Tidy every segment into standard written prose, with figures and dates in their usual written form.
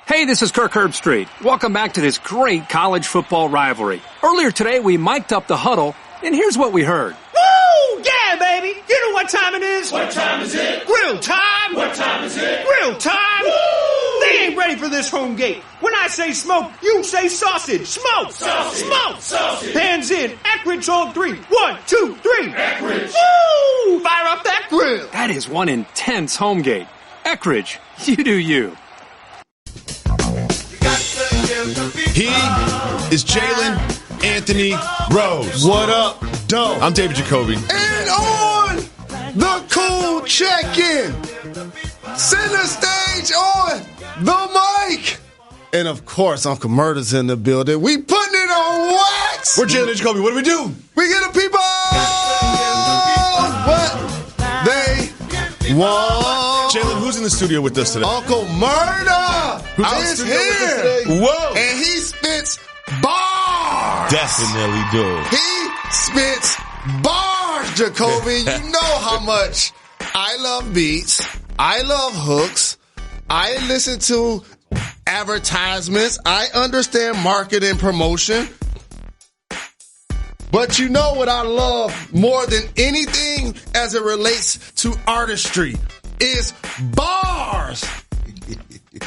Hey, this is Kirk Herbstreit. Welcome back to this great college football rivalry. Earlier today, we mic'd up the huddle, and here's what we heard. Woo! Yeah, baby! You know what time it is? What time is it? Grill time! What time is it? Grill time! Woo! They ain't ready for this home gate. When I say smoke, you say sausage. Smoke! Sausage! Smoke! Sausage! Hands in. Eckridge on 3. 1, 2, 3. Eckridge! Woo! Fire up that grill! That is one intense home gate. Eckridge, you do you. He is Jalen Anthony Rose. What up, dope? I'm David Jacoby. And on the cool check-in, center stage on the mic. And of course, Uncle Murder's in the building. We putting it on wax. We're Jalen and Jacoby. What do we do? We get the people what they want. Jalen, who's in the studio with us today? Uncle Murder is here. Whoa. And he spits bars. Definitely do. He spits bars, Jacoby. You know how much I love beats. I love hooks. I listen to advertisements. I understand marketing promotion. But you know what I love more than anything as it relates to artistry is bars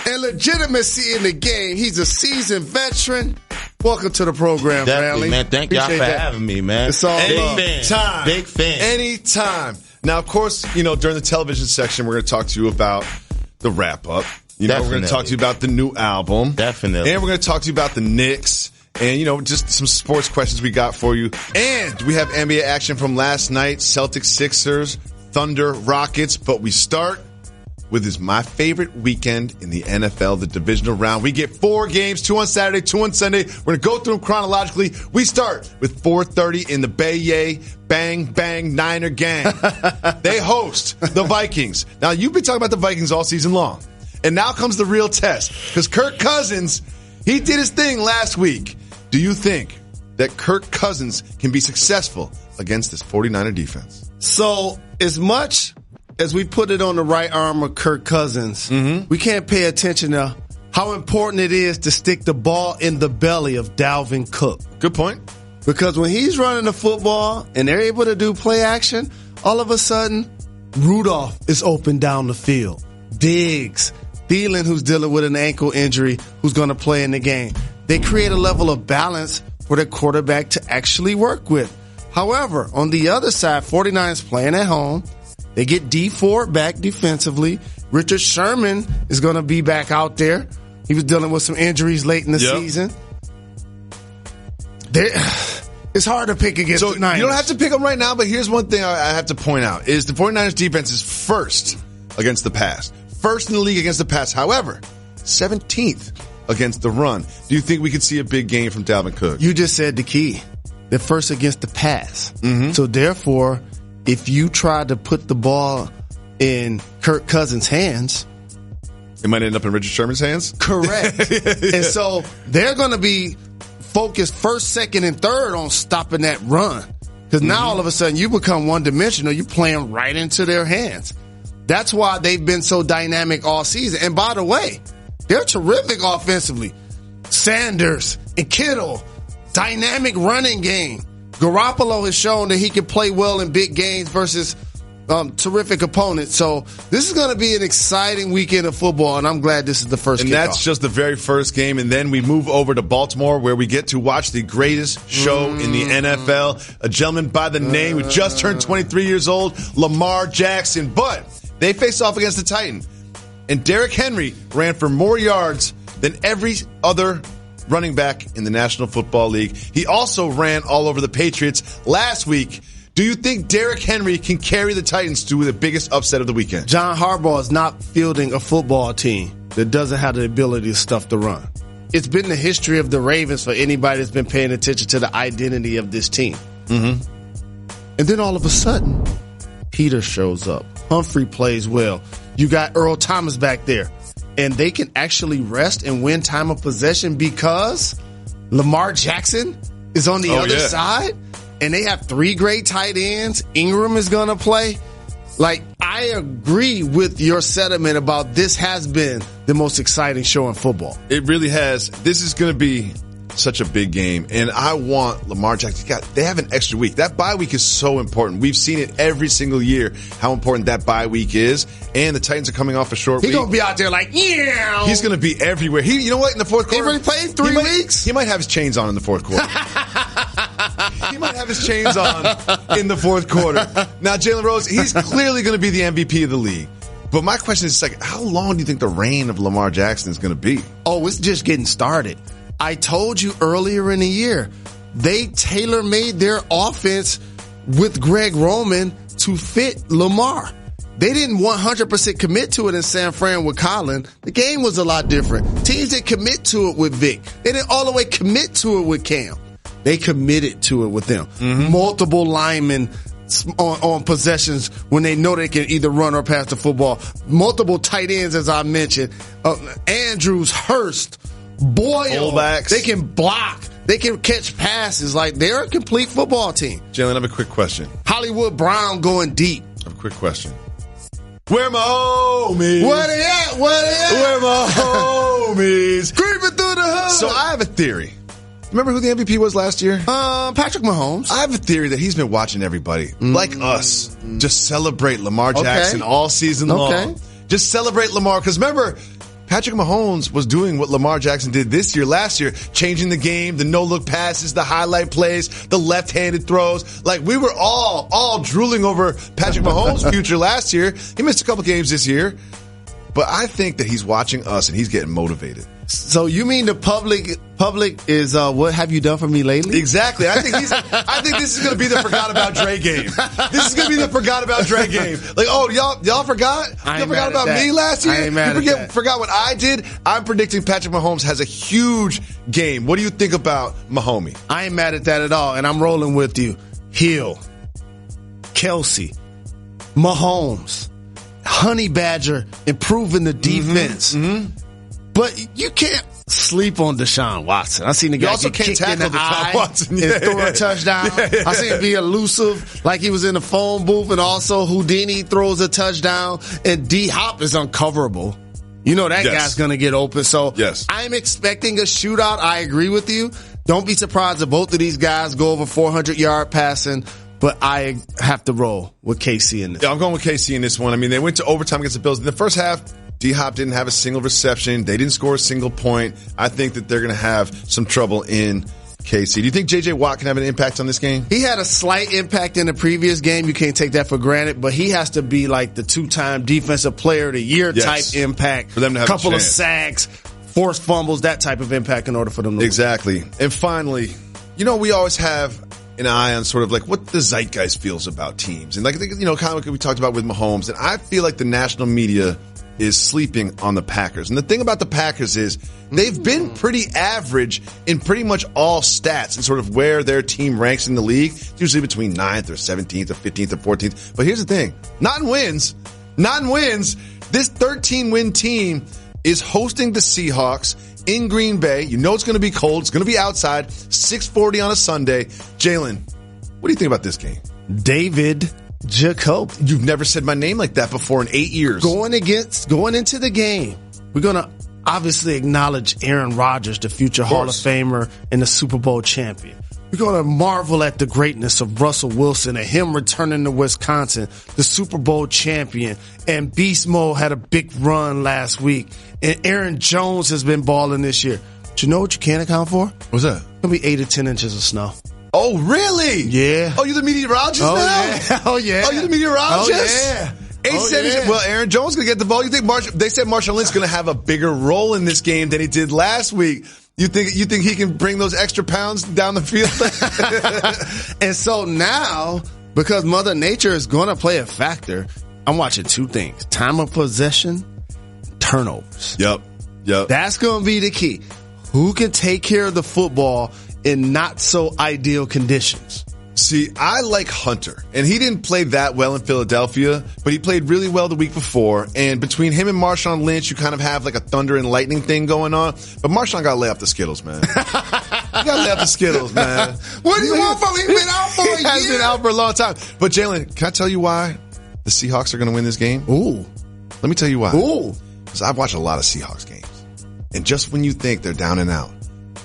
and legitimacy in the game. He's a seasoned veteran. Welcome to the program, Definitely, family. man. Thank y'all for having me, man. It's all love. Anytime. Big fan. Anytime. Now, of course, during the television section, we're going to talk to you about the wrap-up. We're going to talk to you about the new album. Definitely. And we're going to talk to you about the Knicks. And, just some sports questions we got for you. And we have NBA action from last night. Celtics, Sixers, Thunder, Rockets. But we start with my favorite weekend in the NFL, the divisional round. We get 4 games, 2 on Saturday, 2 on Sunday. We're going to go through them chronologically. We start with 4:30 in the Bay Yay. Bang, bang, Niner gang. They host the Vikings. Now, you've been talking about the Vikings all season long. And now comes the real test. Because Kirk Cousins, he did his thing last week. Do you think that Kirk Cousins can be successful against this 49er defense? So, as much as we put it on the right arm of Kirk Cousins, we can't pay attention to how important it is to stick the ball in the belly of Dalvin Cook. Good point. Because when he's running the football and they're able to do play action, all of a sudden, Rudolph is open down the field. Diggs, Thielen, who's dealing with an ankle injury, who's going to play in the game. They create a level of balance for their quarterback to actually work with. However, on the other side, 49ers playing at home. They get D Ford back defensively. Richard Sherman is going to be back out there. He was dealing with some injuries late in the season. It's hard to pick against the Niners. You don't have to pick them right now, but here's one thing I have to point out is the 49ers defense is first against the pass. First in the league against the pass. However, 17th against the run. Do you think we could see a big game from Dalvin Cook? You just said the key. They're first against the pass. So therefore, if you try to put the ball in Kirk Cousins' hands, it might end up in Richard Sherman's hands? Correct. And so they're going to be focused first, second, and third on stopping that run. Because now all of a sudden you become one-dimensional. You're playing right into their hands. That's why they've been so dynamic all season. And by the way, they're terrific offensively. Sanders and Kittle, dynamic running game. Garoppolo has shown that he can play well in big games versus terrific opponents. So this is going to be an exciting weekend of football, and I'm glad this is the first And that's just the very first game. And then we move over to Baltimore, where we get to watch the greatest show in the NFL. A gentleman by the name who just turned 23 years old, Lamar Jackson. But they face off against the Titans. And Derrick Henry ran for more yards than every other running back in the National Football League. He also ran all over the Patriots last week. Do you think Derrick Henry can carry the Titans to the biggest upset of the weekend? John Harbaugh is not fielding a football team that doesn't have the ability to stuff the run. It's been the history of the Ravens for anybody that's been paying attention to the identity of this team. And then all of a sudden, Peter shows up. Humphrey plays well. You got Earl Thomas back there. And they can actually rest and win time of possession because Lamar Jackson is on the other side. And they have 3 great tight ends. Ingram is going to play. Like, I agree with your sentiment about this has been the most exciting show in football. It really has. This is going to be such a big game. And I want Lamar Jackson. They have an extra week. That bye week is so important. We've seen it every single year, how important that bye week is. And the Titans are coming off a short week. He's going to be out there like, yeah. He's going to be everywhere. You know what? In the fourth quarter. He already played 3 weeks. He might have his chains on in the fourth quarter. He might have his chains on in the fourth quarter. Now, Jalen Rose, he's clearly going to be the MVP of the league. But my question is, like, how long do you think the reign of Lamar Jackson is going to be? Oh, it's just getting started. I told you earlier in the year, they tailor-made their offense with Greg Roman to fit Lamar. They didn't 100% commit to it in San Fran with Colin. The game was a lot different. Teams didn't commit to it with Vic. They didn't all the way commit to it with Cam. They committed to it with them. Mm-hmm. Multiple linemen on possessions when they know they can either run or pass the football. Multiple tight ends, as I mentioned. Andrews, Hurst, Boyle. Fullbacks. They can block. They can catch passes. Like, they're a complete football team. Jalen, I have a quick question. Hollywood Brown going deep. I have a quick question. Where my homies? Where they at? Where my homies? Creeping through the hood. So I have a theory. Remember who the MVP was last year? Patrick Mahomes. I have a theory that he's been watching everybody, like us, just celebrate Lamar Jackson all season long. Just celebrate Lamar. Because remember, Patrick Mahomes was doing what Lamar Jackson did last year, changing the game, the no-look passes, the highlight plays, the left-handed throws. Like, we were all drooling over Patrick Mahomes' future last year. He missed a couple games this year. But I think that he's watching us and he's getting motivated. So you mean the public is what have you done for me lately? Exactly. I think this is going to be the forgot about Dre game. This is going to be the forgot about Dre game. Like, oh, y'all forgot? Y'all forgot about me last year? I ain't mad you at that. Forgot what I did? I'm predicting Patrick Mahomes has a huge game. What do you think about Mahomie? I ain't mad at that at all, and I'm rolling with you. Hill, Kelsey, Mahomes, Honey Badger improving the defense. Mm-hmm. But you can't sleep on Deshaun Watson. I seen the guy get kicked in the eye and throw a touchdown. I seen him be elusive like he was in the phone booth, and also Houdini throws a touchdown, and D-Hop is uncoverable. You know that guy's going to get open. So I'm expecting a shootout. I agree with you. Don't be surprised if both of these guys go over 400-yard passing. But I have to roll with KC in this. Yeah, I'm going with KC in this one. I mean, they went to overtime against the Bills. In the first half, D-Hop didn't have a single reception. They didn't score a single point. I think that they're going to have some trouble in KC. Do you think J.J. Watt can have an impact on this game? He had a slight impact in the previous game. You can't take that for granted. But he has to be like the 2-time defensive player of the year type impact. For them to have a couple of sacks, forced fumbles, that type of impact in order for them to Exactly. Win. And finally, we always have an eye on sort of like what the zeitgeist feels about teams. And like, kind of like we talked about with Mahomes. And I feel like the national media is sleeping on the Packers. And the thing about the Packers is they've been pretty average in pretty much all stats and sort of where their team ranks in the league. It's usually between 9th or 17th or 15th or 14th. But here's the thing. Not in wins. This 13-win team is hosting the Seahawks in Green Bay. You know it's going to be cold. It's going to be outside. 6:40 on a Sunday. Jalen, what do you think about this game? David Jacoby. You've never said my name like that before in 8 years. Going into the game, we're going to obviously acknowledge Aaron Rodgers, the future Hall of Famer and the Super Bowl champion. We're going to marvel at the greatness of Russell Wilson and him returning to Wisconsin, the Super Bowl champion. And Beast Mode had a big run last week. And Aaron Jones has been balling this year. But you know what you can't account for? What's that? It's going to be 8 to 10 inches of snow. Oh, really? Yeah. Oh, you're the meteorologist now? Yeah. Oh, yeah. Oh, you're the meteorologist? Oh, yeah. 8-7. Yeah. Well, Aaron Jones going to get the ball. You think they said Marshawn Lynch's going to have a bigger role in this game than he did last week. You think he can bring those extra pounds down the field? And so now, because Mother Nature is going to play a factor, I'm watching two things. Time of possession, turnovers. Yep. That's going to be the key. Who can take care of the football in not so ideal conditions? See, I like Hunter, and he didn't play that well in Philadelphia, but he played really well the week before. And between him and Marshawn Lynch, you kind of have like a thunder and lightning thing going on. But Marshawn got to lay off the Skittles, man. You got to lay off the Skittles, man. What do you want from him? He's been out for a year. He has been out for a long time. But Jalen, can I tell you why the the Seahawks are going to win this game? Ooh. Let me tell you why. Ooh. Because I've watched a lot of Seahawks games. And just when you think they're down and out,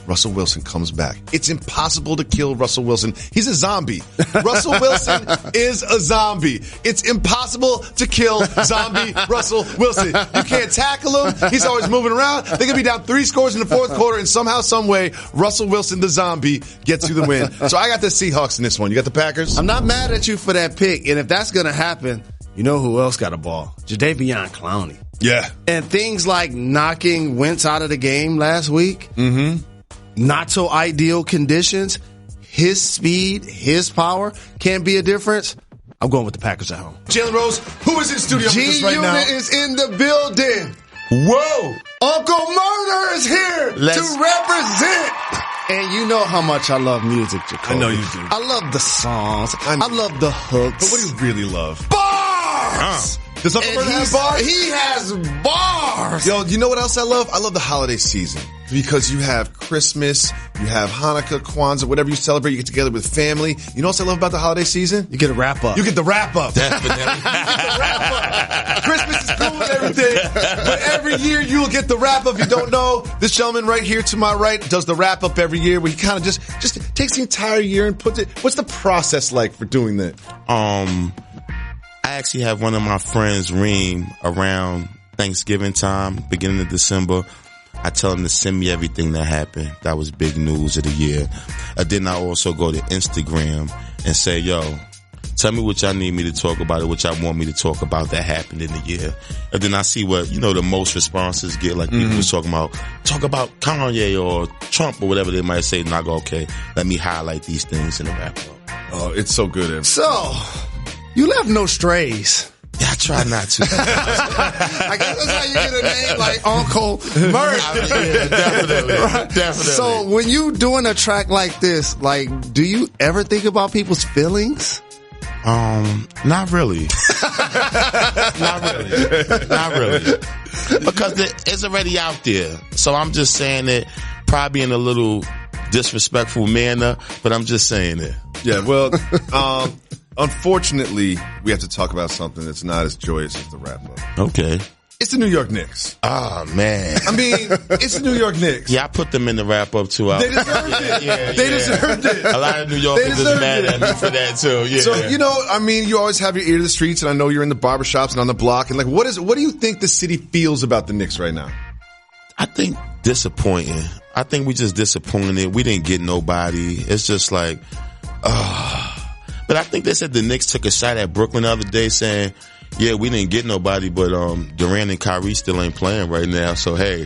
Russell Wilson comes back. It's impossible to kill Russell Wilson. He's a zombie. Russell Wilson is a zombie. It's impossible to kill zombie Russell Wilson. You can't tackle him. He's always moving around. They're going to be down 3 scores in the fourth quarter, and somehow, some way, Russell Wilson, the zombie, gets you the win. So I got the Seahawks in this one. You got the Packers? I'm not mad at you for that pick. And if that's going to happen, you know who else got a ball? Jadeveon Clowney. Yeah. And things like knocking Wentz out of the game last week. Mm-hmm. Not so ideal conditions. His speed, his power can be a difference. I'm going with the Packers at home. Jalen Rose, who is in studio with us right now? G-Unit is in the building. Whoa! Uncle Murder is here to represent. And you know how much I love music, Jacoby. I know you do. I love the songs. I love the hooks. But what do you really love? Bars! Does Uncle Murder have bars? He has bars. Yo, you know what else I love? I love the holiday season. Because you have Christmas, you have Hanukkah, Kwanzaa, whatever you celebrate, you get together with family. You know what I love about the holiday season? You get a wrap up. You get the wrap up. Definitely. You get the wrap up. Christmas is cool and everything, but every year you'll get the wrap up. If you don't know, this gentleman right here to my right does the wrap up every year where he kind of just takes the entire year and puts it. What's the process like for doing that? I actually have one of my friends, Reem, around Thanksgiving time, beginning of December. I tell him to send me everything that happened. That was big news of the year. And then I also go to Instagram and say, yo, tell me what y'all need me to talk about or what y'all want me to talk about that happened in the year. And then I see what, the most responses get. Like people was talk about Kanye or Trump or whatever they might say. And I go, okay, let me highlight these things in the wrap up. Oh, it's so good. So, you left no strays. Yeah, I try not to. I guess that's how you get a name like Uncle Murder. Yeah, definitely. Right? Definitely. So when you doing a track like this, do you ever think about people's feelings? Not really. Not really. Because it's already out there. So I'm just saying it probably in a little disrespectful manner, but I'm just saying it. Yeah, well, unfortunately, we have to talk about something that's not as joyous as the wrap up. Okay. It's the New York Knicks. Oh, man. I mean, it's the New York Knicks. Yeah, I put them in the wrap up too. They deserved it. They deserved it. A lot of New Yorkers is mad at me for that too. Yeah. So, you always have your ear to the streets, and I know you're in the barbershops and on the block. And what do you think the city feels about the Knicks right now? I think disappointing. I think we just disappointed. We didn't get nobody. It's just like, But I think they said the Knicks took a shot at Brooklyn the other day saying, yeah, we didn't get nobody, but Durant and Kyrie still ain't playing right now. So, hey.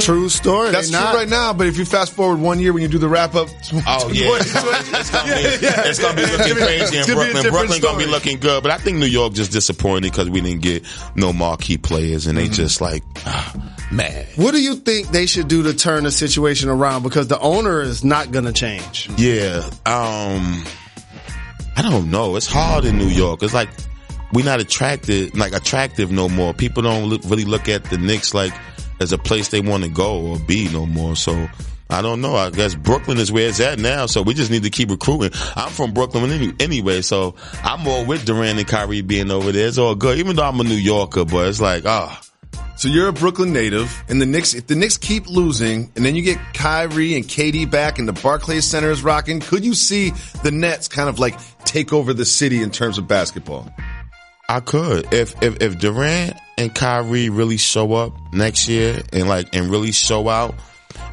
True story. That's true right now, but if you fast forward 1 year when you do the wrap-up. Oh, yeah. It's going to be looking crazy in Brooklyn. Brooklyn going to be looking good. But I think New York just disappointed because we didn't get no marquee players, and they just like, mad. What do you think they should do to turn the situation around? Because the owner is not going to change. Yeah. I don't know. It's hard in New York. It's like, we're not attractive no more. People don't really look at the Knicks like as a place they want to go or be no more. So I don't know. I guess Brooklyn is where it's at now. So we just need to keep recruiting. I'm from Brooklyn anyway, so I'm more with Durant and Kyrie being over there. It's all good, even though I'm a New Yorker. But it's like, So you're a Brooklyn native, and if the Knicks keep losing, and then you get Kyrie and KD back, and the Barclays Center is rocking, could you see the Nets kind of like take over the city in terms of basketball? I could. If Durant and Kyrie really show up next year and really show out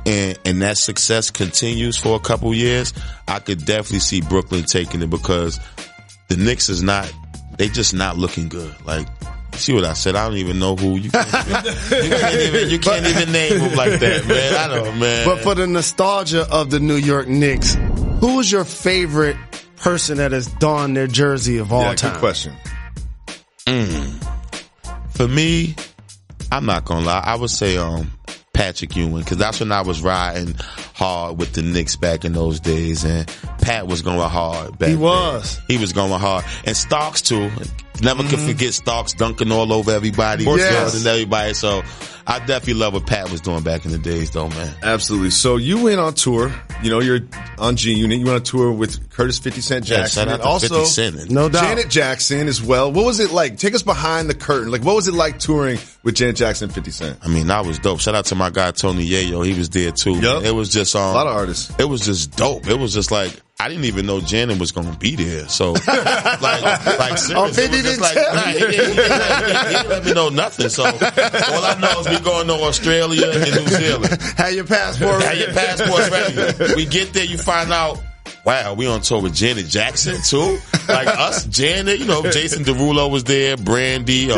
and that success continues for a couple years, I could definitely see Brooklyn taking it because the Knicks they just not looking good. Like, see what I said? I don't even know who you can't even name them like that, man. I know, man. But for the nostalgia of the New York Knicks, who is your favorite person that has donned their jersey of all time? Good question. For me, I'm not gonna lie. I would say Patrick Ewing, because that's when I was riding hard with the Knicks back in those days, and Pat was going hard back then. He was going hard, and Starks too. Never can forget Starks dunking all over everybody, and everybody. So I definitely love what Pat was doing back in the days, though, man. Absolutely. So you went on tour. You know, you're on G Unit. You went on tour with Curtis 50 Cent Jackson. Shout out to 50 Cent. No doubt. Janet Jackson as well. What was it like? Take us behind the curtain. Like, what was it like touring with Janet Jackson and 50 Cent? I mean, that was dope. Shout out to my guy, Tony Yayo. He was there, too. Yep. It was just, a lot of artists. It was just dope. It was just like, I didn't even know Janet was going to be there. So, like seriously, it was just like, he didn't let me know nothing. So, all I know is we going to Australia and New Zealand. Have your passport ready. Have your passports ready. We get there, you find out, wow, we on tour with Janet Jackson too? Like us, Janet, you know, Jason Derulo was there, Brandy,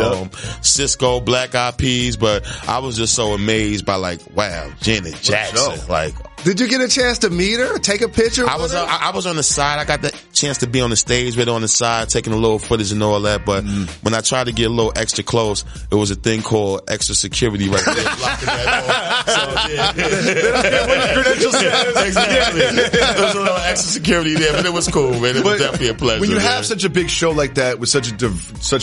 Cisco, Black Eyed Peas, but I was just so amazed by like, wow, Janet Jackson. Like, did you get a chance to meet her, take a picture I was on the side. I got the chance to be on the stage with her on the side, taking a little footage and all that. But when I tried to get a little extra close, it was a thing called extra security right there, blocking that off. So, They don't care what your credentials say. Exactly. There was a little extra security there, but it was cool, man. It was definitely a pleasure. When you have such a big show like that with such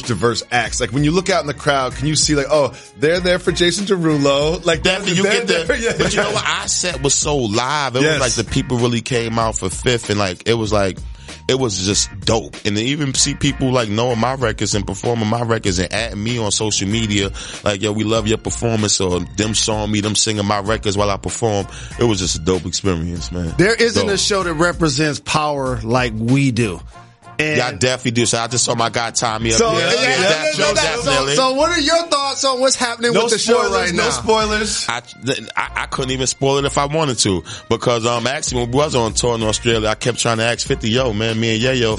diverse acts, like when you look out in the crowd, can you see like, oh, they're there for Jason Derulo? Like definitely, you get there. But you know what? Our set was so live. It was like the people really came out for Fifth, and like it was just dope. And to even see people like knowing my records and performing my records and adding me on social media, like, yo, we love your performance, or them showing me them singing my records while I perform. It was just a dope experience, man. There isn't a show that represents power like we do. And I definitely do. So I just saw my guy Tommy up there. So what are your thoughts on what's happening with the show right now? No spoilers. I couldn't even spoil it if I wanted to, because actually when we was on tour in Australia, I kept trying to ask 50, yo, man, me and Yayo,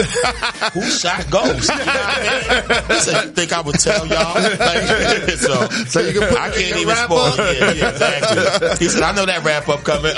who shot Ghost? You know what I mean? He said, you think I would tell y'all? Like, so you can put I can't even spoil it. Yeah, exactly. He said, I know that wrap up coming.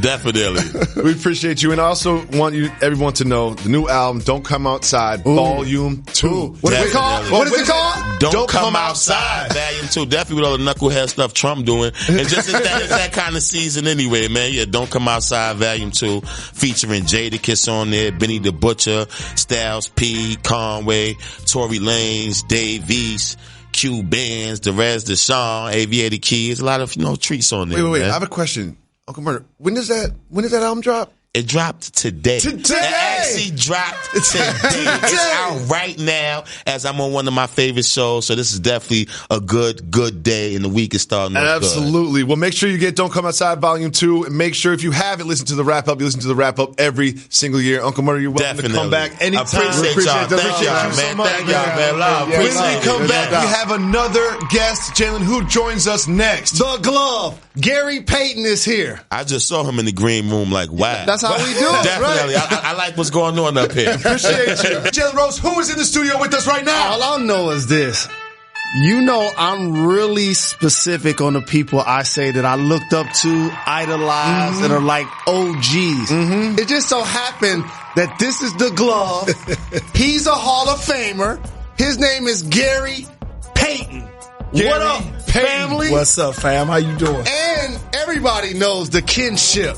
Definitely. We appreciate you, and I also want everyone to know the new album, Don't Come Outside, Volume 2. What is it called? What is it called? Don't Come Outside, Volume 2. Definitely with all the knucklehead stuff Trump doing. And just it's that kind of season anyway, man. Yeah, Don't Come Outside, Volume 2, featuring Jadakiss on there, Benny the Butcher, Styles P, Conway, Tory Lanez, Dave East, Q Bands, Derez Deshawn, Aviator Keys, a lot of treats on there. Wait, man. I have a question. Uncle Murder, when does that album drop? It dropped today. It actually dropped today. It's out right now as I'm on one of my favorite shows. So this is definitely a good day, and the week is starting off Absolutely. Well, make sure you get Don't Come Outside Volume 2. And make sure if you haven't listened to the wrap up, you listen to the wrap up every single year. Uncle Murder, you're welcome to come back anytime. Appreciate y'all. Thank y'all, man. Thank y'all, man. Love. When we come back, we have another guest. Jalen, who joins us next? The Glove. Gary Payton is here. I just saw him in the green room like, wow. That's how we do it. Definitely. Right? I like what's going on up here. Appreciate you. Jalen Rose, who is in the studio with us right now? All I know is this. You know, I'm really specific on the people I say that I looked up to, idolized, that are like OGs. It just so happened that this is the Glove. He's a Hall of Famer. His name is Gary Payton. What up, family? What's up, fam? How you doing? And everybody knows the kinship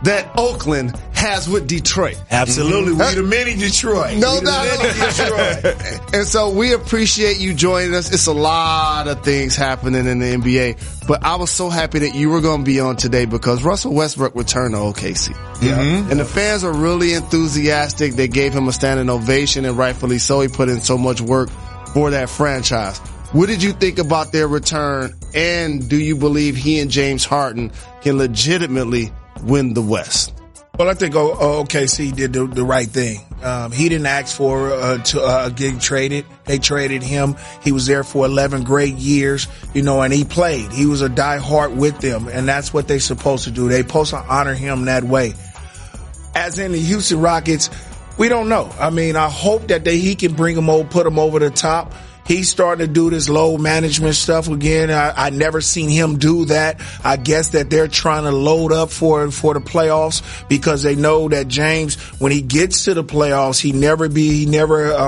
that Oakland has with Detroit. Absolutely. We the mini Detroit. No doubt. And so we appreciate you joining us. It's a lot of things happening in the NBA, but I was so happy that you were going to be on today because Russell Westbrook returned to OKC. And the fans are really enthusiastic. They gave him a standing ovation, and rightfully so. He put in so much work for that franchise. What did you think about their return, and do you believe he and James Harden can legitimately win the West? Well, I think OKC did the right thing. He didn't ask for to get traded. They traded him. He was there for 11 great years, and he played. He was a diehard with them, and that's what they're supposed to do. They're supposed to honor him that way. As in the Houston Rockets, we don't know. I mean, I hope that he can bring him over, put him over the top. He's starting to do this load management stuff again. I never seen him do that. I guess that they're trying to load up for the playoffs because they know that James, when he gets to the playoffs, he never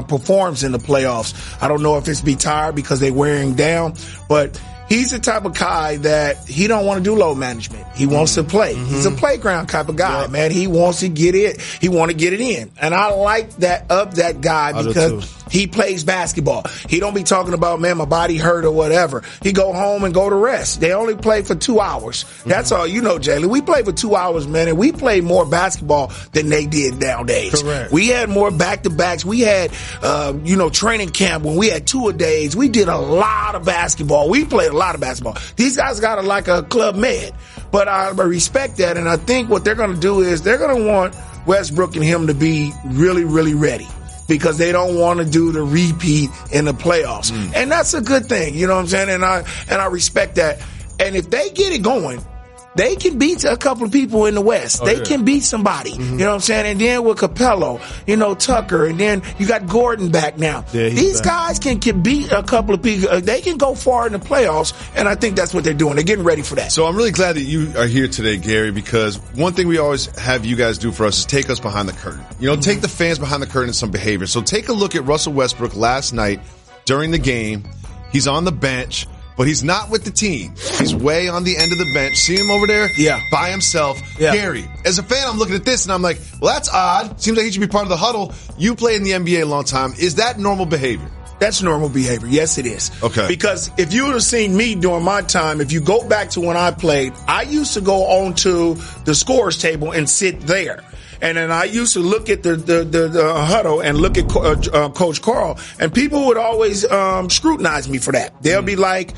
performs in the playoffs. I don't know if it's be tired because they're wearing down, but he's the type of guy that he don't want to do load management. He wants to play. He's a playground type of guy, man. He wants to get it. He want to get it in. And I like that of that guy because he plays basketball. He don't be talking about, man, my body hurt or whatever. He go home and go to rest. They only play for 2 hours. That's all. You know, Jalen, we play for 2 hours, man, and we play more basketball than they did nowadays. Correct. We had more back-to-backs. We had, training camp when we had 2-a-days. We did a lot of basketball. We played a lot of basketball. These guys got like a Club Med. But I respect that, and I think what they're going to do is they're going to want Westbrook and him to be really, really ready because they don't want to do the repeat in the playoffs. And that's a good thing, you know what I'm saying? And I respect that. And if they get it going, they can beat a couple of people in the West. They can beat somebody. You know what I'm saying? And then with Capello, Tucker, and then you got Gordon back now. Yeah, these back. guys can beat a couple of people. They can go far in the playoffs, and I think that's what they're doing. They're getting ready for that. So I'm really glad that you are here today, Gary, because one thing we always have you guys do for us is take us behind the curtain. Take the fans behind the curtain in some behavior. So take a look at Russell Westbrook last night during the game. He's on the bench. But he's not with the team. He's way on the end of the bench. See him over there? Yeah. By himself. Yeah. Gary, as a fan, I'm looking at this and I'm like, well, that's odd. Seems like he should be part of the huddle. You played in the NBA a long time. Is that normal behavior? That's normal behavior. Yes, it is. Okay. Because if you would have seen me during my time, if you go back to when I played, I used to go onto the scorer's table and sit there. And then I used to look at the huddle and look at Coach Carl, and people would always scrutinize me for that. They'll be like,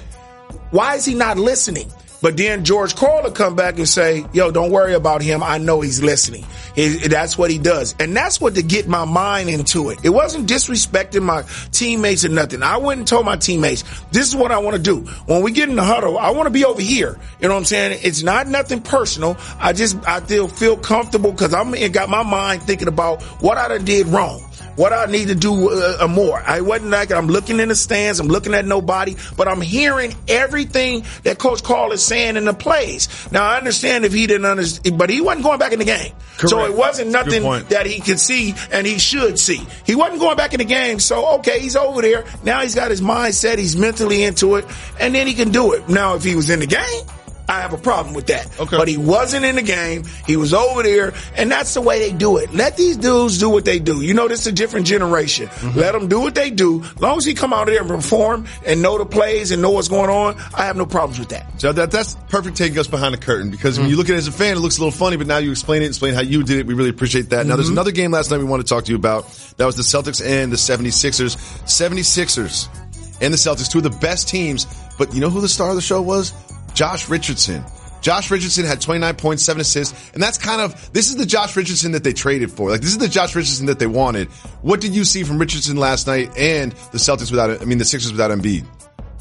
why is he not listening? But then George Carl would come back and say, yo, don't worry about him. I know he's listening. That's what he does. And that's what to get my mind into it. It wasn't disrespecting my teammates or nothing. I went and told my teammates, this is what I want to do. When we get in the huddle, I want to be over here. You know what I'm saying? It's not nothing personal. I still feel comfortable because I got my mind thinking about what I done did wrong. What I need to do more. I wasn't like I'm looking in the stands, I'm looking at nobody, but I'm hearing everything that Coach Carl is saying in the plays. Now, I understand if he didn't understand, but he wasn't going back in the game. Correct. So it wasn't nothing that he could see and he should see. He wasn't going back in the game, so okay, he's over there. Now he's got his mindset, he's mentally into it, and then he can do it. Now, if he was in the game, I have a problem with that. Okay. But he wasn't in the game. He was over there, and that's the way they do it. Let these dudes do what they do. This is a different generation. Let them do what they do. As long as he come out there and perform and know the plays and know what's going on, I have no problems with that. So that's perfect taking us behind the curtain because when you look at it as a fan, it looks a little funny, but now you explain how you did it. We really appreciate that. Now, there's another game last night we want to talk to you about. That was the Celtics and the 76ers. 76ers and the Celtics, two of the best teams. But you know who the star of the show was? Josh Richardson. Josh Richardson had 29 points, 7 assists, and that's this is the Josh Richardson that they traded for. Like, this is the Josh Richardson that they wanted. What did you see from Richardson last night and the Sixers without Embiid?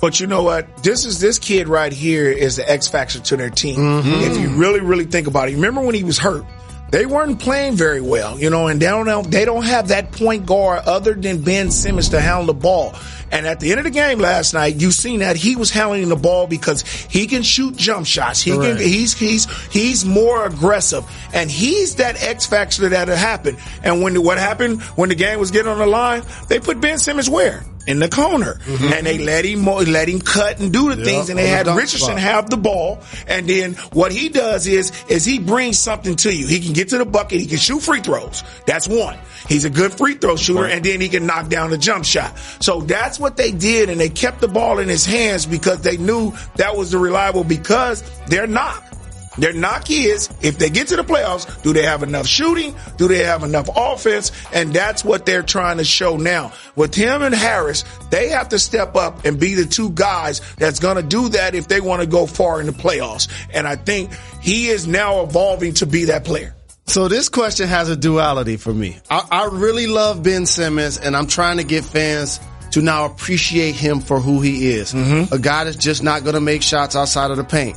But you know what? This kid right here is the X factor to their team. If you really, really think about it. Remember when he was hurt? They weren't playing very well, and they don't have that point guard other than Ben Simmons to handle the ball. And at the end of the game last night, you seen that he was handling the ball because he can shoot jump shots. He's more aggressive, and he's that X factor that'll happen. And what happened when the game was getting on the line? They put Ben Simmons where? In the corner, and they let him cut and do the things, and they had Richardson have the ball. And then what he does is he brings something to you. He can get to the bucket. He can shoot free throws. That's one. He's a good free throw shooter, and then he can knock down the jump shot. So that's what they did, and they kept the ball in his hands because they knew that was the reliable. Because their knock is, if they get to the playoffs, do they have enough shooting? Do they have enough offense? And that's what they're trying to show now. With him and Harris, they have to step up and be the two guys that's going to do that if they want to go far in the playoffs. And I think he is now evolving to be that player. So this question has a duality for me. I really love Ben Simmons, and I'm trying to get fans to now appreciate him for who he is. A guy that's just not going to make shots outside of the paint.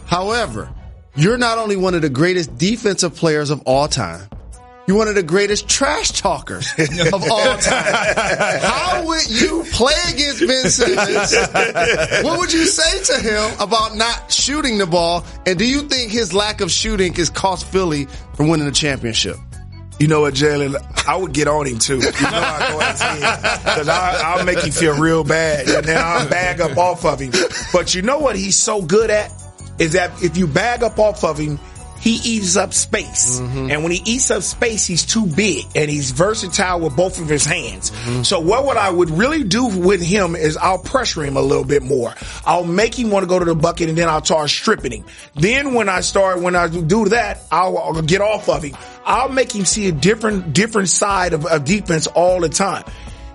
However, you're not only one of the greatest defensive players of all time, you're one of the greatest trash talkers of all time. How would you play against Ben Simmons? What would you say to him about not shooting the ball? And do you think his lack of shooting has cost Philly from winning the championship? You know what, Jalen? I would get on him, too. You know I go at him. Because I'll make him feel real bad. And then I'll bag up off of him. But you know what he's so good at? Is that if you bag up off of him, he eats up space. Mm-hmm. And when he eats up space, he's too big. And he's versatile with both of his hands. Mm-hmm. So what I would really do with him is I'll pressure him a little bit more. I'll make him want to go to the bucket, and then I'll start stripping him. Then when I do that, I'll get off of him. I'll make him see a different side of defense all the time.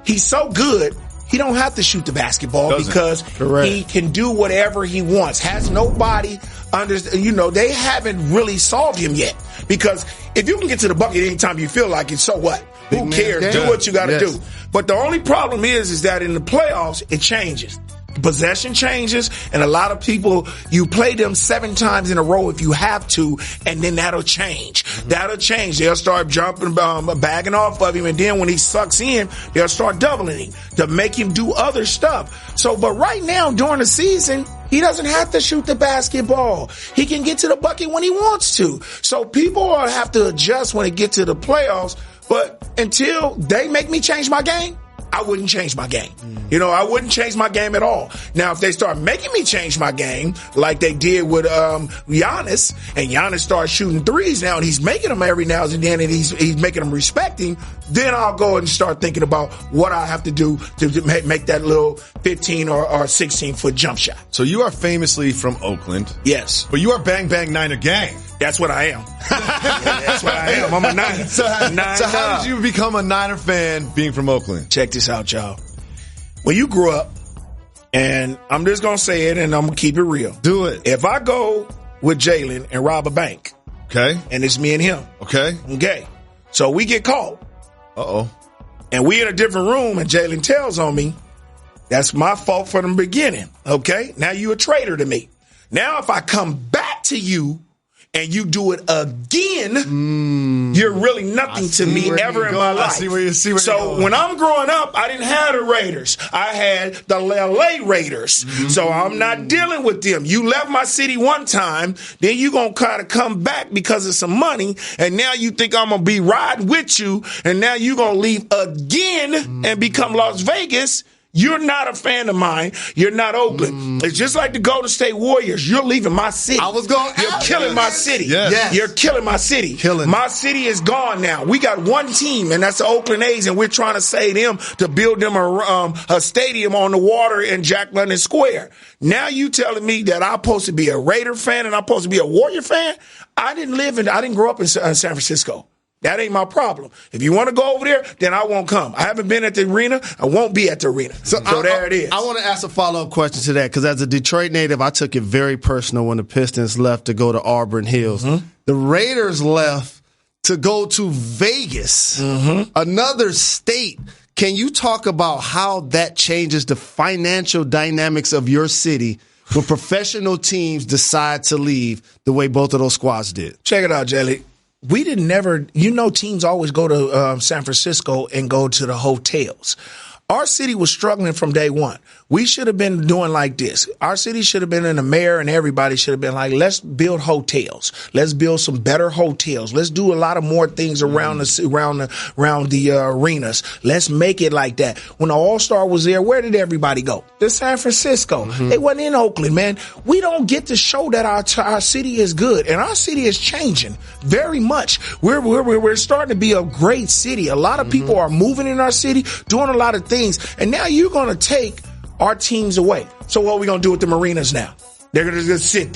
He's so good. He don't have to shoot the basketball because he can do whatever he wants. Has nobody they haven't really solved him yet. Because if you can get to the bucket anytime you feel like it, so what? Who cares? Do what you got to do. But the only problem is that in the playoffs, it changes. Possession changes, and a lot of people, you play them 7 times in a row if you have to, and then that'll change. Mm-hmm. That'll change. They'll start jumping, bagging off of him, and then when he sucks in, they'll start doubling him to make him do other stuff. So, but right now, during the season, he doesn't have to shoot the basketball. He can get to the bucket when he wants to. So people have to adjust when it gets to the playoffs, but until they make me change my game, I wouldn't change my game. I wouldn't change my game at all. Now, if they start making me change my game, like they did with Giannis, and Giannis starts shooting threes now, and he's making them every now and then, and he's making them respect him, then I'll go and start thinking about what I have to do to make that little 15 or 16-foot jump shot. So you are famously from Oakland. Yes. But you are Bang Bang Niner gang. That's what I am. That's what I am. I'm a Niner. So how did you become a Niner fan being from Oakland? Check this out, y'all. When you grew up, and I'm just going to say it, and I'm going to keep it real. Do it. If I go with Jalen and rob a bank, okay, and it's me and him, okay, so we get caught, and we in a different room, and Jalen tells on me, that's my fault from the beginning, okay? Now you a traitor to me. Now if I come back to you, and you do it again, you're really nothing to me ever in my life. So when I'm growing up, I didn't have the Raiders. I had the LA Raiders. Mm-hmm. So I'm not dealing with them. You left my city one time, then you going to kind of come back because of some money, and now you think I'm going to be riding with you, and now you going to leave again and become Las Vegas. You're not a fan of mine. You're not Oakland. It's just like the Golden State Warriors. You're leaving my city. You're killing my city. Yes. You're killing my city. My city is gone now. We got one team, and that's the Oakland A's, and we're trying to save them to build them a stadium on the water in Jack London Square. Now you telling me that I'm supposed to be a Raider fan and I'm supposed to be a Warrior fan? I didn't grow up in San Francisco. That ain't my problem. If you want to go over there, then I won't come. I haven't been at the arena. I won't be at the arena. So there it is. I want to ask a follow-up question to that, because as a Detroit native, I took it very personal when the Pistons left to go to Auburn Hills. Mm-hmm. The Raiders left to go to Vegas, another state. Can you talk about how that changes the financial dynamics of your city when professional teams decide to leave the way both of those squads did? Check it out, Jelly. We didn't teams always go to San Francisco and go to the hotels. Our city was struggling from day one. We should have been doing like this. Our city should have been in the mayor, and everybody should have been like, let's build hotels. Let's build some better hotels. Let's do a lot of more things around the arenas. Let's make it like that. When the All-Star was there, where did everybody go? To San Francisco. They wasn't in Oakland, man. We don't get to show that our city is good, and our city is changing very much. We're starting to be a great city. A lot of people are moving in our city, doing a lot of things, and now you're going to take our teams away. So what are we going to do with the marinas now? They're going to just sit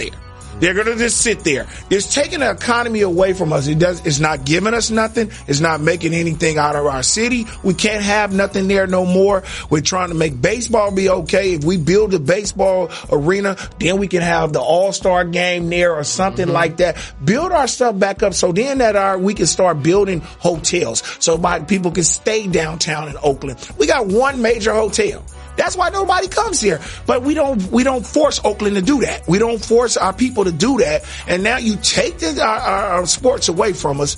there. It's taking the economy away from us. It's not giving us nothing. It's not making anything out of our city. We can't have nothing there no more. We're trying to make baseball be okay. If we build a baseball arena, then we can have the All-Star game there or something like that. Build our stuff back up so then we can start building hotels so people can stay downtown in Oakland. We got one major hotel. That's why nobody comes here. But we don't force Oakland to do that. We don't force our people to do that. And now you take our sports away from us,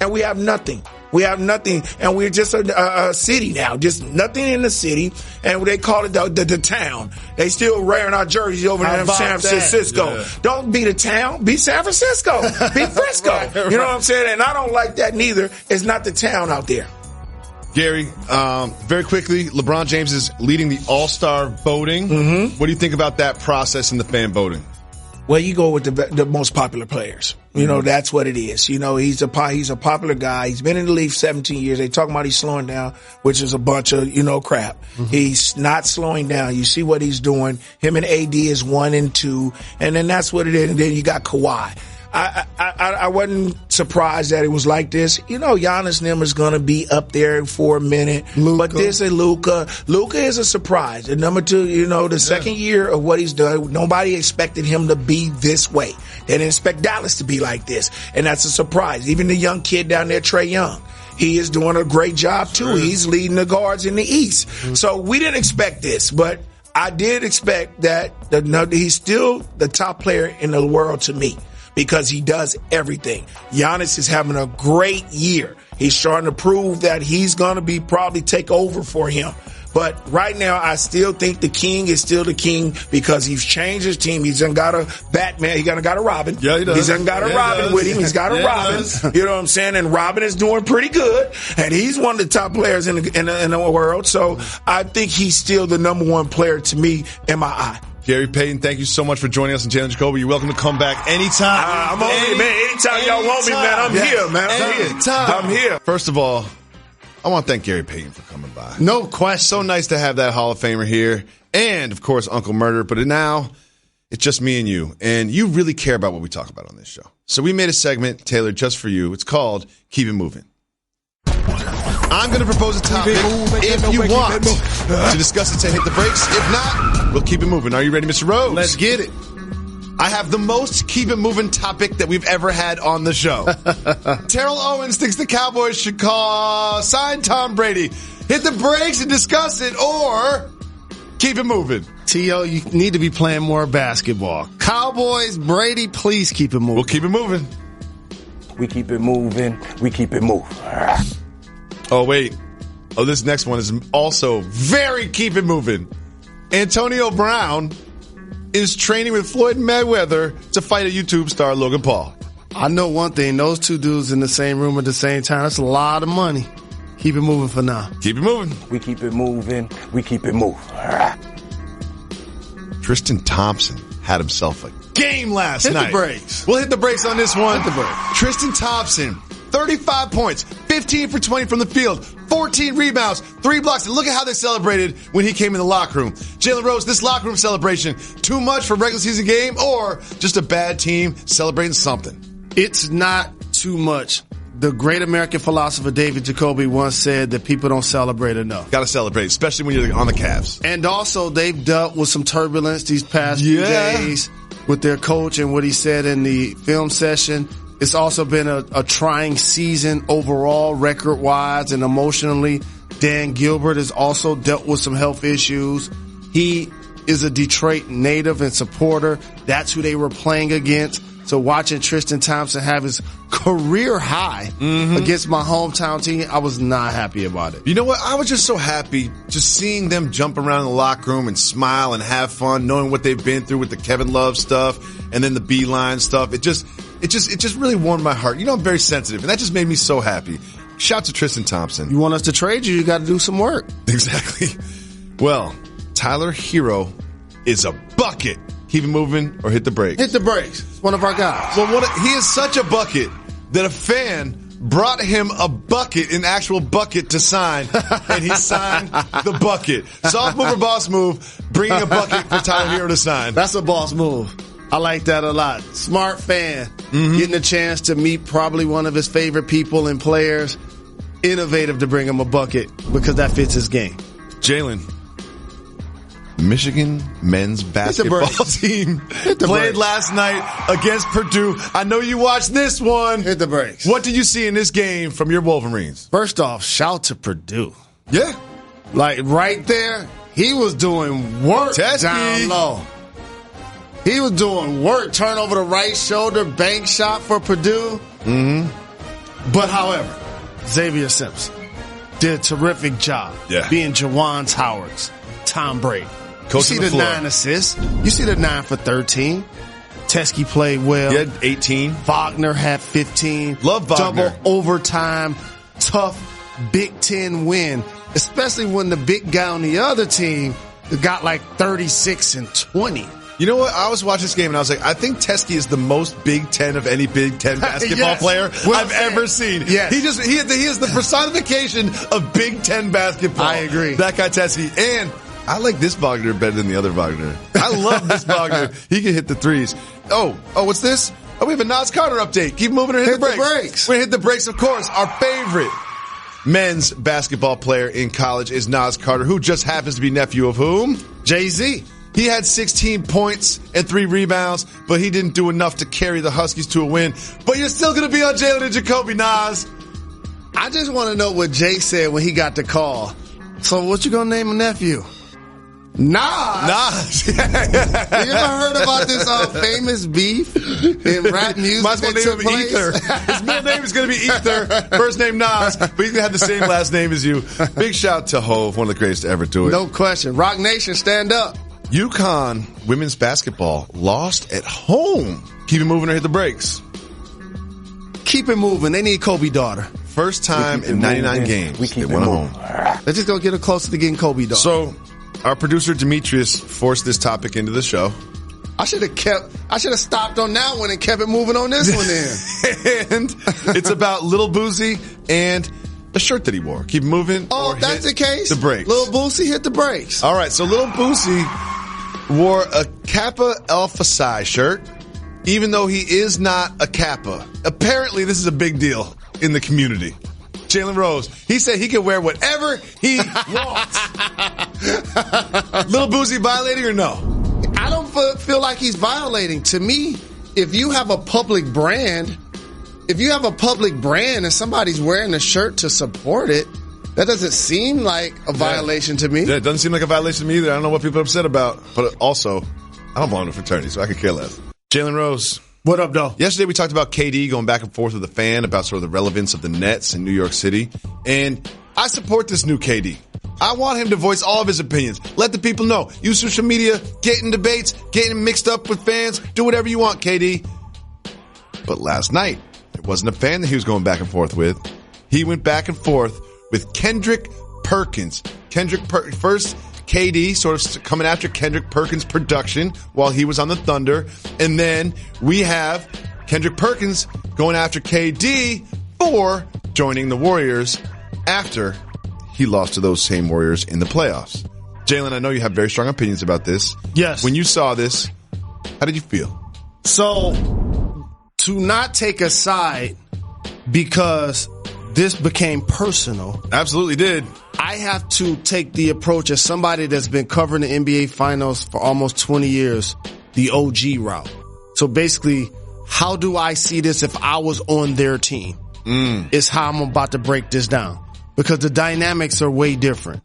and we have nothing. We have nothing, and we're just a city now, just nothing in the city, and they call it the town. They still wearing our jerseys over there in San Francisco. Yeah. Don't be the town, be San Francisco, be Frisco. Right. You know what I'm saying? And I don't like that neither. It's not the town out there. Gary, very quickly, LeBron James is leading the All-Star voting. Mm-hmm. What do you think about that process in the fan voting? Well, you go with the most popular players. You know, that's what it is. You know, he's a popular guy. He's been in the league 17 years. They talking about he's slowing down, which is a bunch of, crap. Mm-hmm. He's not slowing down. You see what he's doing. Him and AD is 1 and 2. And then that's what it is. And then you got Kawhi. I wasn't surprised that it was like this. Giannis and him is going to be up there for a minute. But this is Luka. Luka is a surprise. And number 2, the second year of what he's done, nobody expected him to be this way. They didn't expect Dallas to be like this. And that's a surprise. Even the young kid down there, Trae Young. He is doing a great job, too. Sure. He's leading the guards in the East. Mm-hmm. So we didn't expect this, but I did expect that he's still the top player in the world to me, because he does everything. Giannis is having a great year. He's starting to prove that he's going to be probably take over for him. But right now, I still think the king is still the king, because he's changed his team. He's done got a Batman. He got a Robin. Yeah, he does. He's done got a Robin with him. He's got a Robin. You know what I'm saying? And Robin is doing pretty good. And he's one of the top players in the world. So I think he's still the number 1 player to me in my eye. Gary Payton, thank you so much for joining us. And Jalen Jacoby, you're welcome to come back anytime. I'm over here, man. Anytime y'all want me, man, I'm here, man. I'm here. First of all, I want to thank Gary Payton for coming by. No question. So nice to have that Hall of Famer here. And, of course, Uncle Murder. But now, it's just me and you. And you really care about what we talk about on this show. So we made a segment tailored just for you. It's called Keep It Moving. I'm going to propose a topic. If you want to discuss it, say hit the brakes. If not, we'll keep it moving. Are you ready, Mr. Rhodes? Let's get it. I have the most keep it moving topic that we've ever had on the show. Terrell Owens thinks the Cowboys should sign Tom Brady. Hit the brakes and discuss it, or keep it moving. T.O., you need to be playing more basketball. Cowboys, Brady, please keep it moving. We'll keep it moving. We keep it moving. We keep it moving. Oh, wait. Oh, this next one is also very keep it moving. Antonio Brown is training with Floyd Mayweather to fight a YouTube star, Logan Paul. I know one thing. Those two dudes in the same room at the same time, that's a lot of money. Keep it moving for now. Keep it moving. We keep it moving. We keep it moving. Tristan Thompson had himself a game last night. Hit the brakes. We'll hit the brakes on this one. Hit the brakes. Tristan Thompson, 35 points, 15 for 20 from the field, 14 rebounds, 3 blocks. And look at how they celebrated when he came in the locker room. Jalen Rose, this locker room celebration, too much for a regular season game or just a bad team celebrating something? It's not too much. The great American philosopher David Jacoby once said that people don't celebrate enough. Got to celebrate, especially when you're on the Cavs. And also, they've dealt with some turbulence these past few days with their coach and what he said in the film session. It's also been a trying season overall, record-wise and emotionally. Dan Gilbert has also dealt with some health issues. He is a Detroit native and supporter. That's who they were playing against. So watching Tristan Thompson have his career high against my hometown team, I was not happy about it. You know what? I was just so happy just seeing them jump around in the locker room and smile and have fun, knowing what they've been through with the Kevin Love stuff and then the Beeline stuff. It just really warmed my heart. You know, I'm very sensitive, and that just made me so happy. Shout to Tristan Thompson. You want us to trade you, you got to do some work. Exactly. Well, Tyler Hero is a bucket. Keep it moving or hit the brakes. Hit the brakes. It's one of our guys. Well, he is such a bucket that a fan brought him a bucket, an actual bucket to sign, and he signed the bucket. Soft move or boss move, bringing a bucket for Tyler Hero to sign. That's a boss move. I like that a lot. Smart fan. Getting a chance to meet probably one of his favorite people and players. Innovative to bring him a bucket because that fits his game. Jalen. Michigan men's basketball team played last night against Purdue. I know you watched this one. Hit the brakes. What did you see in this game from your Wolverines? First off, shout to Purdue. Yeah. Like right there, he was doing work down low. He was doing work. Turn over the right shoulder, bank shot for Purdue. But however, Xavier Simpson did a terrific job being Juwan Howard's Tom Brady. You see the 9 assists. You see the 9 for 13. Teskey played well. He had 18. Wagner had 15. Love Wagner. Double overtime, tough Big Ten win, especially when the big guy on the other team got like 36 and 20. You know what? I was watching this game and I was like, I think Teskey is the most Big Ten of any Big Ten basketball player I've ever seen. Yes. He is the personification of Big Ten basketball. I agree. That guy Teskey. And I like this Wagner better than the other Wagner. I love this Wagner. He can hit the threes. Oh, what's this? Oh, we have a Nas Carter update. Keep moving or hit the brakes. We're going to hit the brakes, of course. Our favorite men's basketball player in college is Nas Carter, who just happens to be nephew of whom? Jay-Z. He had 16 points and 3 rebounds, but he didn't do enough to carry the Huskies to a win. But you're still going to be on Jalen and Jacoby, Nas. I just want to know what Jay said when he got the call. So what you going to name a nephew? Nas. You ever heard about this famous beef in rap music? Might as well name him Ether. His middle name is going to be Ether. First name Nas, but he's going to have the same last name as you. Big shout to Hove, one of the greatest to ever do it. No question. Rock Nation, stand up. UConn women's basketball lost at home. Keep it moving or hit the brakes. Keep it moving. They need Kobe daughter. First time in 99 games they went home. They're just going to get her closer to getting Kobe daughter. So, our producer Demetrius forced this topic into the show. I should have stopped on that one and kept it moving on this one then. And it's about Lil Boosie and a shirt that he wore. Keep moving. Oh, if that's the case. The brakes. Lil Boosie hit the brakes. All right, so Lil Boosie wore a Kappa Alpha Psi shirt, even though he is not a Kappa. Apparently, this is a big deal in the community. Jalen Rose, he said he can wear whatever he wants. Lil Boosie violating or no? I don't feel like he's violating. To me, if you have a public brand and somebody's wearing a shirt to support it, that doesn't seem like a violation to me. Yeah, it doesn't seem like a violation to me either. I don't know what people are upset about. But also, I don't belong to a fraternity, so I could care less. Jalen Rose. What up, though? Yesterday we talked about KD going back and forth with a fan about sort of the relevance of the Nets in New York City. And I support this new KD. I want him to voice all of his opinions. Let the people know. Use social media, get in debates, get mixed up with fans, do whatever you want, KD. But last night, it wasn't a fan that he was going back and forth with. He went back and forth with Kendrick Perkins. First, KD sort of coming after Kendrick Perkins' production while he was on the Thunder. And then we have Kendrick Perkins going after KD for joining the Warriors after he lost to those same Warriors in the playoffs. Jalen, I know you have very strong opinions about this. Yes. When you saw this, how did you feel? So, to not take a side because this became personal. Absolutely did. I have to take the approach as somebody that's been covering the NBA Finals for almost 20 years, the OG route. So basically, how do I see this if I was on their team? Is how I'm about to break this down. Because the dynamics are way different.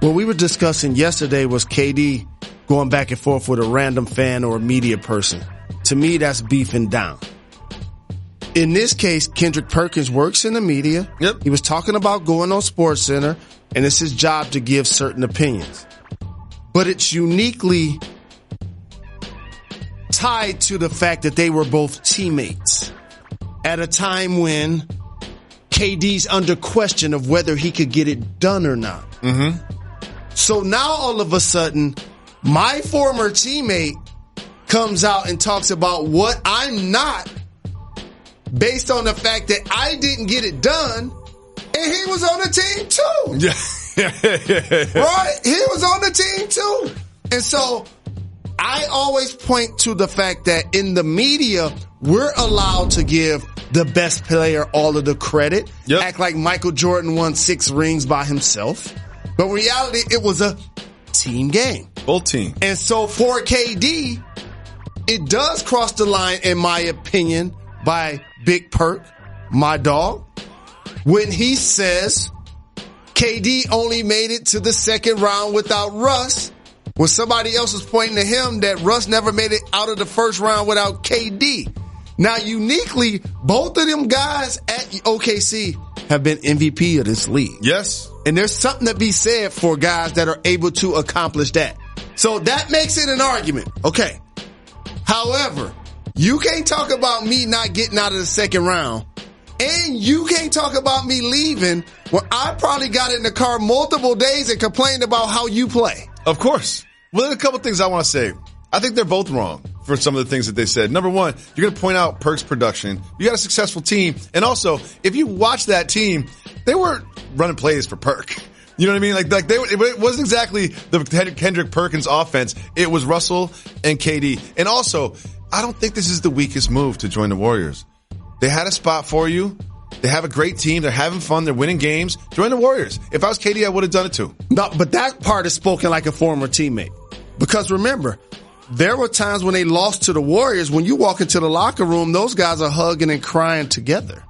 What we were discussing yesterday was KD going back and forth with a random fan or a media person. To me, that's beefing down. In this case, Kendrick Perkins works in the media. Yep. He was talking about going on SportsCenter, and it's his job to give certain opinions. But it's uniquely tied to the fact that they were both teammates at a time when KD's under question of whether he could get it done or not. Mm-hmm. So now all of a sudden, my former teammate comes out and talks about what I'm not based on the fact that I didn't get it done, and he was on the team too. Yeah. Right? He was on the team too. And so I always point to the fact that in the media, we're allowed to give the best player all of the credit. Yep. Act like Michael Jordan won 6 rings by himself. But in reality, it was a team game. Full team. And so for KD, it does cross the line, in my opinion, by Big Perk, my dog, when he says KD only made it to the second round without Russ, when somebody else was pointing to him that Russ never made it out of the first round without KD. Now, uniquely, both of them guys at OKC have been MVP of this league. Yes. And there's something to be said for guys that are able to accomplish that. So that makes it an argument. Okay. However, you can't talk about me not getting out of the second round, and you can't talk about me leaving when I probably got in the car multiple days and complained about how you play. Of course. Well, there's a couple things I want to say. I think they're both wrong for some of the things that they said. Number one, you're going to point out Perk's production. You got a successful team. And also, if you watch that team, they weren't running plays for Perk. You know what I mean? Like it wasn't exactly the Kendrick Perkins offense. It was Russell and KD. And also, I don't think this is the weakest move to join the Warriors. They had a spot for you. They have a great team. They're having fun. They're winning games. Join the Warriors. If I was KD, I would have done it too. No, but that part is spoken like a former teammate. Because remember, there were times when they lost to the Warriors. When you walk into the locker room, those guys are hugging and crying together.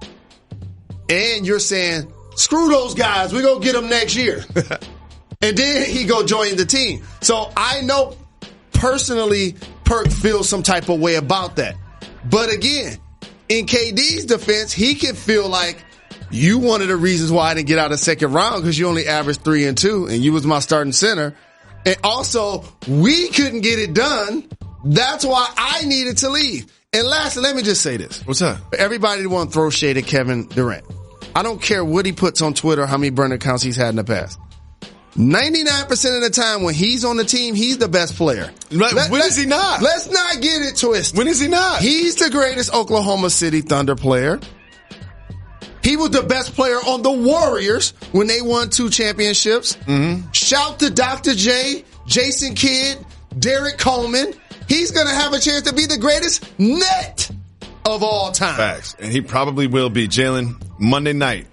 And you're saying, screw those guys. We're going to get them next year. And then he go join the team. So I know personally Perk feels some type of way about that. But again, in KD's defense, he can feel like you one of the reasons why I didn't get out of second round because you only averaged 3 and 2 and you was my starting center. And also, we couldn't get it done. That's why I needed to leave. And lastly, let me just say this. What's that? Everybody want to throw shade at Kevin Durant. I don't care what he puts on Twitter, how many burner accounts he's had in the past. 99% of the time when he's on the team, he's the best player. When is he not? Let's not get it twisted. When is he not? He's the greatest Oklahoma City Thunder player. He was the best player on the Warriors when they won 2 championships. Mm-hmm. Shout to Dr. J, Jason Kidd, Derek Coleman. He's going to have a chance to be the greatest net of all time. Facts. And he probably will be. Jalen, Monday night.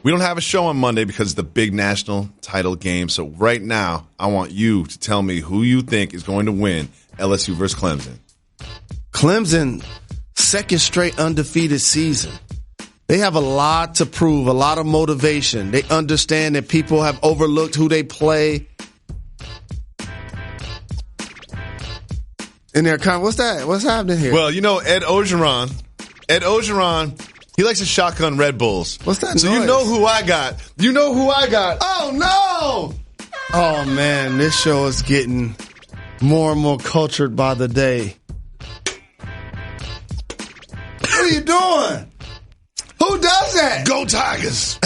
We don't have a show on Monday because it's the big national title game. So right now, I want you to tell me who you think is going to win LSU versus Clemson. Clemson, second straight undefeated season. They have a lot to prove, a lot of motivation. They understand that people have overlooked who they play. In their what's that? What's happening here? Well, you know, Ed Ogeron, he likes to shotgun Red Bulls. What's that So noise? you know who I got. Oh, no! Oh, man, this show is getting more and more cultured by the day. What are you doing? Who does that? Go Tigers.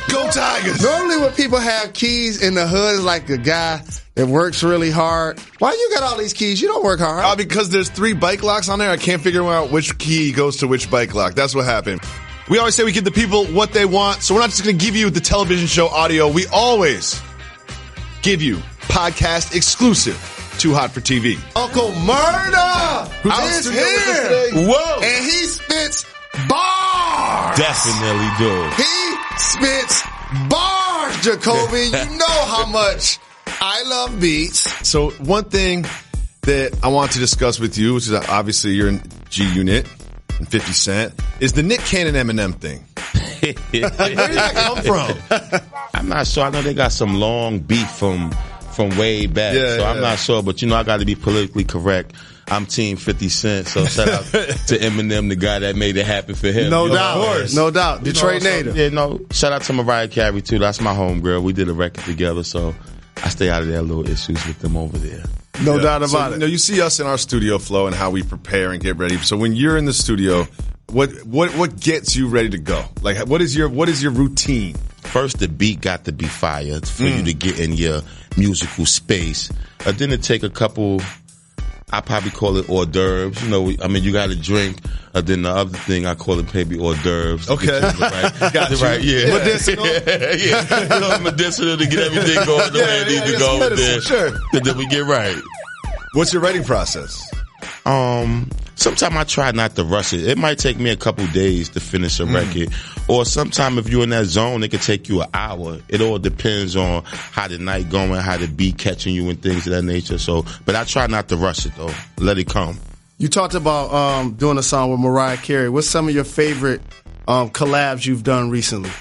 Go Tigers. Normally when people have keys in the hood, it's like a guy that works really hard. Why you got all these keys? You don't work hard. Because there's 3 bike locks on there. I can't figure out which key goes to which bike lock. That's what happened. We always say we give the people what they want, so we're not just going to give you the television show audio. We always give you podcast exclusive. Too Hot for TV. Uncle Murda is here. Whoa. And he spits bars. Definitely do. He spits bars, Jacoby. You know how much I love beats. So one thing that I want to discuss with you, which is obviously you're in G Unit and 50 Cent, is the Nick Cannon Eminem thing. Where did that come from? I'm not sure. I know they got some long beef from way back. So I'm not sure, but I got to be politically correct. I'm team 50 Cent, so shout out to Eminem, the guy that made it happen for him. No doubt. Detroit native. Shout out to Mariah Carey too. That's my homegirl. We did a record together, so I stay out of their little issues with them over there. No doubt about it. You see us in our studio flow and how we prepare and get ready. So when you're in the studio, what gets you ready to go? Like, what is your routine? First, the beat got to be fired for you to get in your musical space. Then it take a couple, I probably call it hors d'oeuvres. You got to drink. Then the other thing, I call it maybe hors d'oeuvres. Okay. Got you. Right, yeah. Medicinal. Yeah. Medicinal to get everything going the way it needs to go. Medicine, sure. And then we get right. What's your writing process? Sometimes I try not to rush it. It might take me a couple days to finish a record. Or sometimes if you're in that zone, it could take you an hour. It all depends on how the night going, how the beat catching you and things of that nature. So, but I try not to rush it though. Let it come. You talked about doing a song with Mariah Carey. What's some of your favorite collabs you've done recently?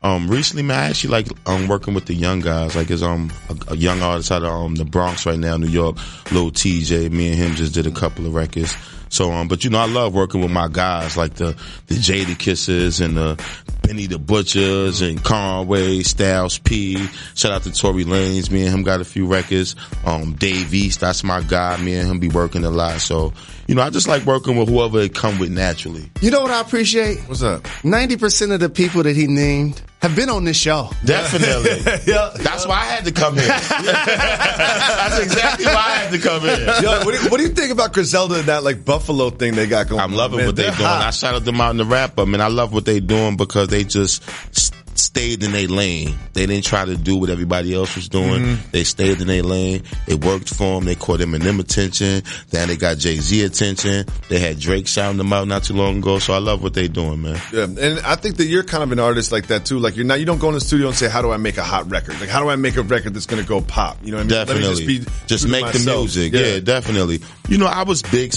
Recently, man, I actually like working with the young guys. Like, there's a young artist out of the Bronx right now, New York, Lil TJ. Me and him just did a couple of records. So, but I love working with my guys like the Jada Kissers and the Benny the Butchers and Conway, Styles P. Shout out to Tory Lanez. Me and him got a few records. Dave East, that's my guy. Me and him be working a lot. So, I just like working with whoever it come with naturally. You know what I appreciate? What's up? 90% of the people that he named have been on this show. Definitely. That's why I had to come here. That's exactly why I had to come here. Yo, what do you think about Griselda and that like Buffalo thing they got going on? I'm loving what they're doing. I shouted them out in the wrap up, man. I love what they're doing because they just stayed in their lane. They didn't try to do what everybody else was doing. Mm-hmm. They stayed in their lane. It worked for them. They caught Eminem attention. Then they got Jay-Z attention. They had Drake shouting them out not too long ago. So I love what they're doing, man. Yeah, and I think that you're kind of an artist like that too. Like you don't go in the studio and say, how do I make a hot record? Like how do I make a record that's going to go pop? You know what I mean? Definitely. Let me just make the music. Yeah, definitely. I was big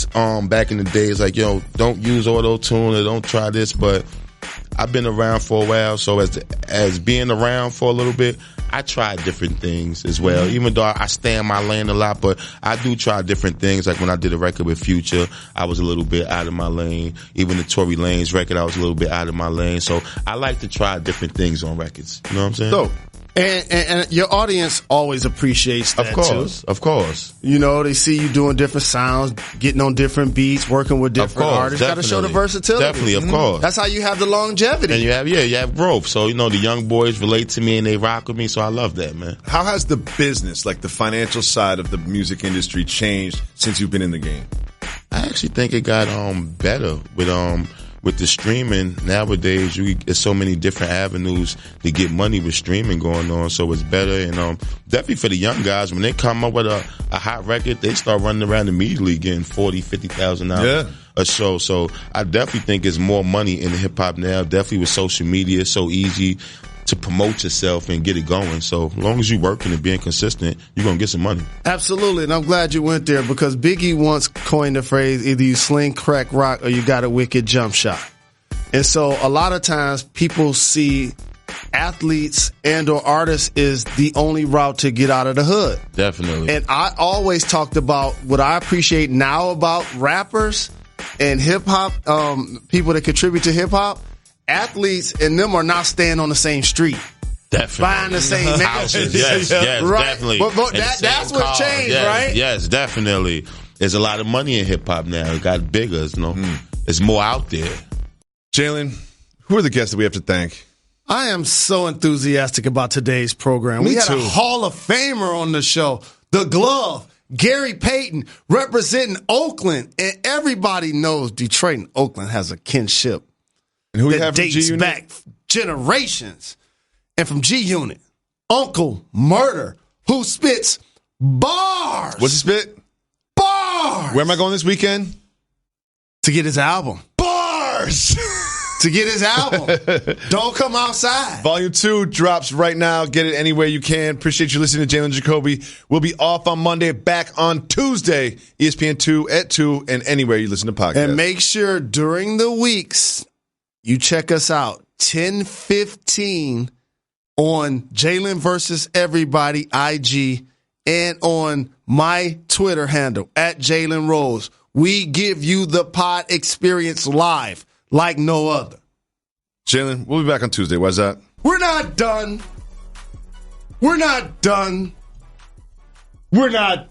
back in the days like, don't use auto-tune or don't try this, but I've been around for a while, so as being around for a little bit, I try different things as well. Even though I stay in my lane a lot, but I do try different things. Like when I did a record with Future, I was a little bit out of my lane. Even the Tory Lanez record, I was a little bit out of my lane. So I like to try different things on records. You know what I'm saying? So, and your audience always appreciates that too. Of course. They see you doing different sounds, getting on different beats, working with different artists. Got to show the versatility. Definitely, of course. That's how you have the longevity. And you have growth. So, the young boys relate to me and they rock with me. So I love that, man. How has the business, like the financial side of the music industry changed since you've been in the game? I actually think it got better with the streaming. Nowadays, there's so many different avenues to get money with streaming going on, so it's better. And definitely for the young guys, when they come up with a hot record, they start running around immediately getting $40,000, $50,000 a show. So I definitely think there's more money in hip hop now. Definitely with social media, it's so easy to promote yourself and get it going. So as long as you're working and being consistent, you're going to get some money. Absolutely. And I'm glad you went there because Biggie once coined the phrase, either you sling, crack, rock, or you got a wicked jump shot. And so a lot of times people see athletes and or artists is the only route to get out of the hood. Definitely. And I always talked about what I appreciate now about rappers and hip hop, people that contribute to hip hop. Athletes and them are not staying on the same street. Definitely. Buying the same houses. Yes, right. Definitely. But that's what changed, right? Yes, definitely. There's a lot of money in hip hop now. It got bigger, There's more out there. Jalen, who are the guests that we have to thank? I am so enthusiastic about today's program. Me we had too. a Hall of Famer on the show. The Glove, Gary Payton, representing Oakland. And everybody knows Detroit and Oakland has a kinship. And who that you have from dates G-Unit? back generations. And from G-Unit, Uncle Murder, who spits bars. What's he spit? Bars. Where am I going this weekend? To get his album. Bars. To get his album. Don't come outside. Volume 2 drops right now. Get it anywhere you can. Appreciate you listening to Jalen Jacoby. We'll be off on Monday, back on Tuesday, ESPN 2 at 2, and anywhere you listen to podcasts. And make sure during the weeks you check us out. 10:15 on Jalen versus Everybody IG and on my Twitter handle at Jalen Rose. We give you the pod experience live like no other. Jalen, we'll be back on Tuesday. Why's that? We're not done. We're not done. We're not